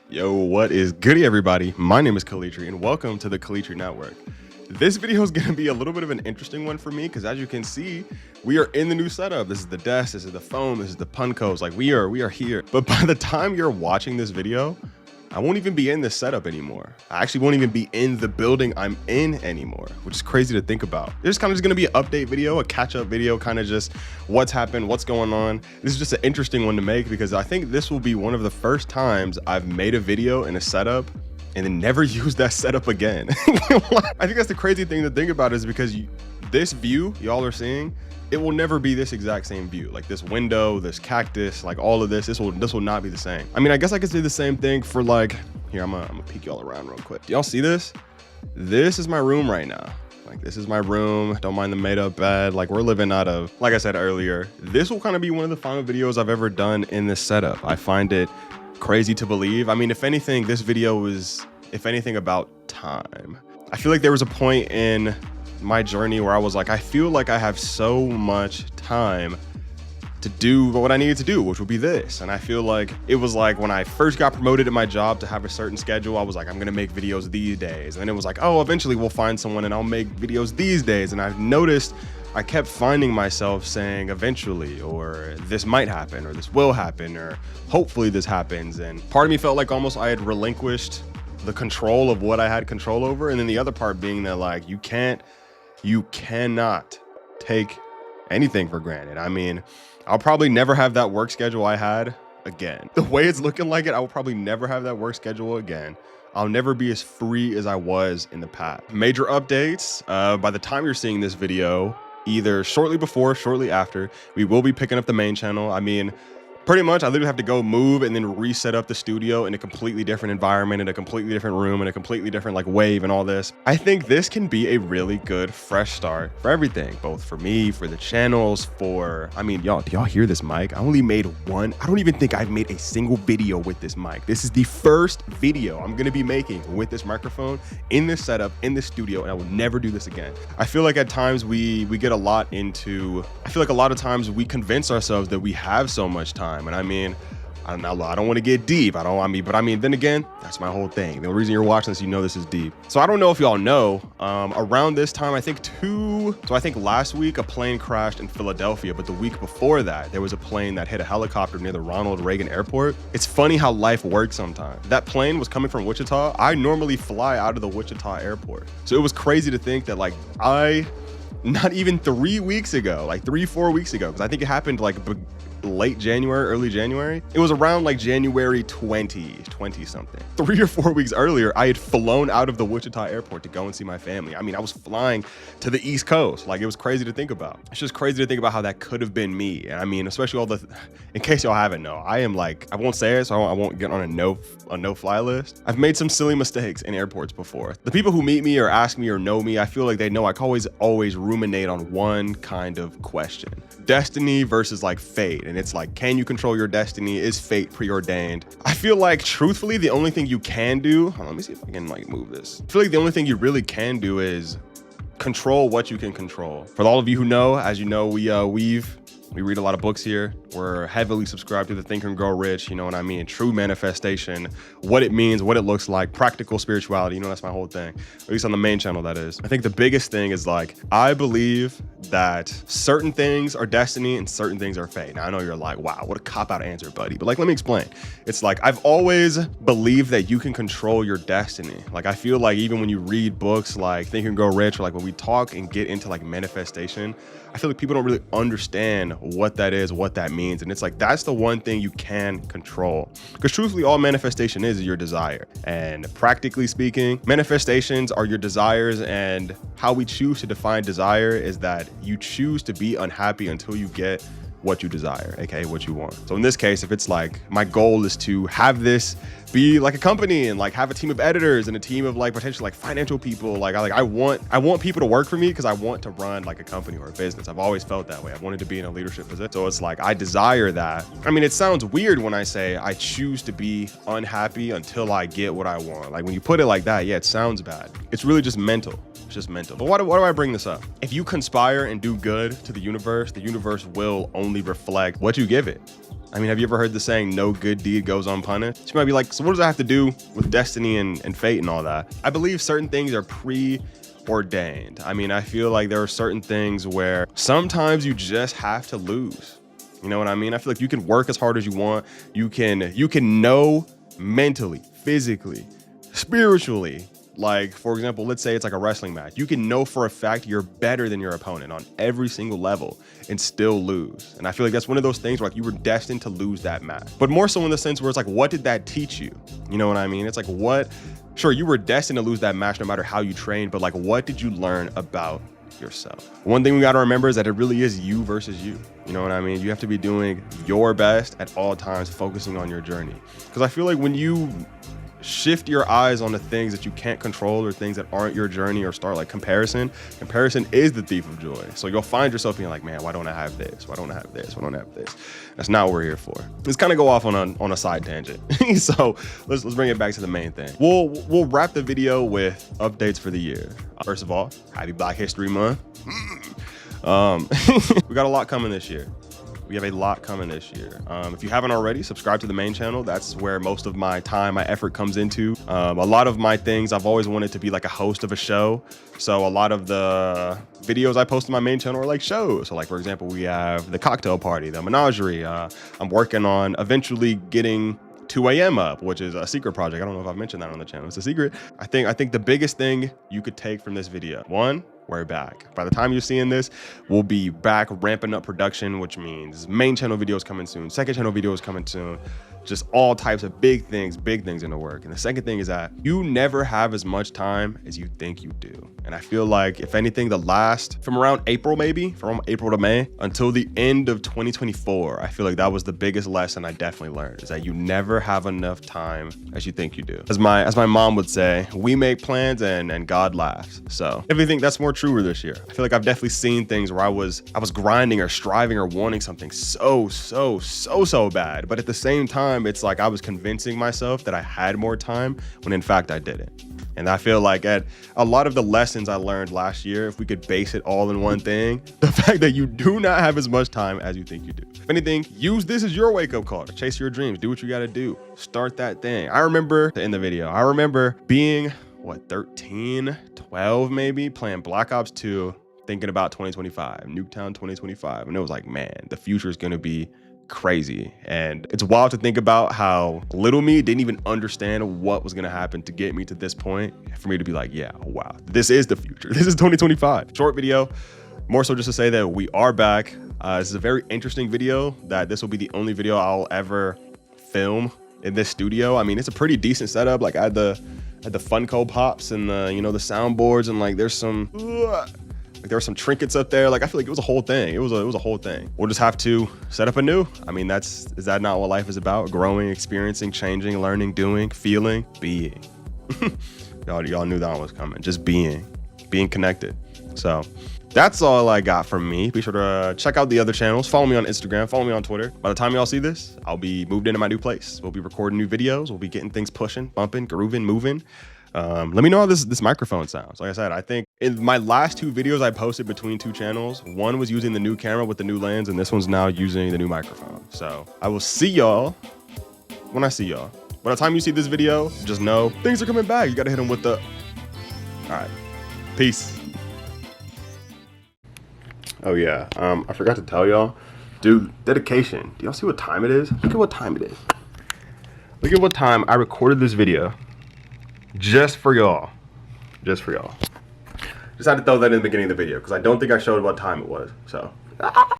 Yo, what is goody, everybody? My name is Kalitri, and welcome to the Kalitri Network. This video is going to be a little bit of an interesting one for me because, as you can see, we are in the new setup. This is the desk, this is the phone, this is the Puncos. Like we are here. But by the time you're watching this video, I won't even be in this setup anymore. I actually won't even be in the building I'm in anymore, which is crazy to think about. There's kind of just going to be an update video, a catch-up video, kind of just what's happened, what's going on. This is just an interesting one to make because I think this will be one of the first times I've made a video in a setup and then never used that setup again. I think that's the crazy thing to think about is because this view y'all are seeing, it will never be this exact same view. Like this window, this cactus, like all of this will not be the same. I mean, I guess I could say the same thing for like, here, I'm gonna peek y'all around real quick. Do y'all see this? This is my room right now. Like this is my room. Don't mind the made up bed. Like we're living out of, like I said earlier, this will kind of be one of the final videos I've ever done in this setup. I find it crazy to believe. I mean, if anything, this video was, if anything, about time. I feel like there was a point in my journey where I was like, I feel like I have so much time to do what I needed to do, which would be this. And I feel like it was like when I first got promoted at my job to have a certain schedule, I was like, I'm gonna make videos these days. And then it was like, oh, eventually we'll find someone and I'll make videos these days. And I've noticed I kept finding myself saying eventually, or this might happen, or this will happen, or hopefully this happens. And part of me felt like almost I had relinquished the control of what I had control over. And then the other part being that like, you cannot take anything for granted. I mean, I'll probably never have that work schedule I had again. The way it's looking like it, I will probably never have that work schedule again. I'll never be as free as I was in the past. Major updates, by the time you're seeing this video, either shortly before, shortly after, we will be picking up the main channel. I mean, pretty much, I literally have to go move and then reset up the studio in a completely different environment, in a completely different room, in a completely different like wave and all this. I think this can be a really good fresh start for everything, both for me, for the channels, for, I mean, y'all, do y'all hear this mic? I only made one. I don't even think I've made a single video with this mic. This is the first video I'm gonna be making with this microphone in this setup, in this studio, and I will never do this again. I feel like at times we get a lot into, I feel like a lot of times we convince ourselves that we have so much time. And I mean, I don't want to get deep. But I mean, then again, that's my whole thing. The reason you're watching this, you know, this is deep. So I don't know if y'all know, around this time, I think last week a plane crashed in Philadelphia, but the week before that, there was a plane that hit a helicopter near the Ronald Reagan Airport. It's funny how life works sometimes. That plane was coming from Wichita. I normally fly out of the Wichita airport. So it was crazy to think that like not even 3 weeks ago, like 3-4 weeks ago, because I think it happened like late January, early January. It was around like January 20 something. 3 or 4 weeks earlier, I had flown out of the Wichita airport to go and see my family. I mean, I was flying to the East Coast. Like it was crazy to think about. It's just crazy to think about how that could have been me. And I mean, especially in case y'all haven't know, I am like, I won't say it, so I won't get on a no-fly list. I've made some silly mistakes in airports before. The people who meet me or ask me or know me, I feel like they know I can always ruminate on one kind of question. Destiny versus like fate. And it's like, can you control your destiny? Is fate preordained? I feel like truthfully, the only thing you can do, let me see if I can like move this. I feel like the only thing you really can do is control what you can control. For all of you who know, as you know, we read a lot of books here. We're heavily subscribed to the Think and Grow Rich, you know what I mean? True manifestation, what it means, what it looks like, practical spirituality, you know, that's my whole thing. At least on the main channel, that is. I think the biggest thing is like, I believe that certain things are destiny and certain things are fate. Now, I know you're like, wow, what a cop-out answer, buddy. But like, let me explain. It's like, I've always believed that you can control your destiny. Like, I feel like even when you read books like Think and Grow Rich, or like when we talk and get into like manifestation, I feel like people don't really understand what that is, what that means. And it's like, that's the one thing you can control. Because truthfully, all manifestation is your desire. And practically speaking, manifestations are your desires. And how we choose to define desire is that you choose to be unhappy until you get what you desire, aka what you want. So in this case, if it's like, my goal is to have this be like a company and like have a team of editors and a team of like potentially like financial people, I want people to work for me because I want to run like a company or a business. I've always felt that way. I've wanted to be in a leadership position. So it's like, I desire that. I mean, it sounds weird when I say I choose to be unhappy until I get what I want. Like when you put it like that, yeah, it sounds bad. It's really just mental. It's just mental. But why do I bring this up? If you conspire and do good to the universe will only reflect what you give it. I mean, have you ever heard the saying, no good deed goes unpunished? You might be like, so what does that have to do with destiny and fate and all that? I believe certain things are preordained. I mean, I feel like there are certain things where sometimes you just have to lose. You know what I mean? I feel like you can work as hard as you want. You can know mentally, physically, spiritually. Like, for example, let's say it's like a wrestling match. You can know for a fact you're better than your opponent on every single level and still lose. And I feel like that's one of those things where like you were destined to lose that match. But more so in the sense where it's like, what did that teach you? You know what I mean? It's like, sure, you were destined to lose that match no matter how you trained, but like, what did you learn about yourself? One thing we got to remember is that it really is you versus you. You know what I mean? You have to be doing your best at all times, focusing on your journey. Because I feel like when you shift your eyes on the things that you can't control or things that aren't your journey, or start like comparison is the thief of joy. So you'll find yourself being like, man, why don't I have this? Why don't I have this? Why don't I have this? That's not what we're here for. Let's kind of go off on a side tangent. So let's bring it back to the main thing. We'll wrap the video with updates for the year. First of all, happy Black History Month. We got a lot coming this year. We have a lot coming this year. If you haven't already, subscribe to the main channel. That's where most of my time, my effort comes into. A lot of my things, I've always wanted to be like a host of a show. So a lot of the videos I post on my main channel are like shows. So like, for example, we have the cocktail party, the menagerie. I'm working on eventually getting 2 a.m. up, which is a secret project. I don't know if I've mentioned that on the channel. It's a secret. I think the biggest thing you could take from this video, one, we're back. By the time you're seeing this, we'll be back ramping up production, which means main channel videos coming soon, second channel videos coming soon, just all types of big things in the work. And the second thing is that you never have as much time as you think you do. And I feel like if anything, from around April, maybe from April to May until the end of 2024, I feel like that was the biggest lesson I definitely learned, is that you never have enough time as you think you do. As my mom would say, we make plans and God laughs. So if you think that's more truer this year, I feel like I've definitely seen things where I was grinding or striving or wanting something so bad. But at the same time, it's like I was convincing myself that I had more time when in fact I didn't. And I feel like at a lot of the lessons I learned last year, if we could base it all in one thing, the fact that you do not have as much time as you think you do. If anything, use this as your wake-up call to chase your dreams. Do what you got to do. Start that thing. I remember in the video, I remember being 13, 12 maybe, playing Black Ops 2, thinking about 2025, Nuketown 2025. And it was like, man, the future is going to be crazy. And it's wild to think about how little me didn't even understand what was going to happen to get me to this point, for me to be like, yeah, wow, this is the future. This is 2025. Short video, more so just to say that we are back. This is a very interesting video, that this will be the only video I'll ever film in this studio. I mean, it's a pretty decent setup. Like I had the Funko Pops and the, you know, the soundboards, and like there were some trinkets up there. Like I feel like it was a whole thing. It was a whole thing. We'll just have to set up anew. I mean, is that not what life is about? Growing, experiencing, changing, learning, doing, feeling, being. y'all knew that one was coming. Just being connected. So that's all I got from me. Be sure to check out the other channels. Follow me on Instagram, follow me on Twitter. By the time y'all see this, I'll be moved into my new place. We'll be recording new videos. We'll be getting things pushing, bumping, grooving, moving. Let me know how this microphone sounds. Like I said, I think in my last 2 videos I posted between 2 channels, one was using the new camera with the new lens, and this one's now using the new microphone. So I will see y'all when I see y'all. By the time you see this video, just know things are coming back. You got to hit them with the... All right. Peace. Oh yeah, I forgot to tell y'all, dude, dedication. Do y'all see what time it is? Look at what time it is. Look at what time I recorded this video. Just for y'all. Just had to throw that in the beginning of the video because I don't think I showed what time it was. So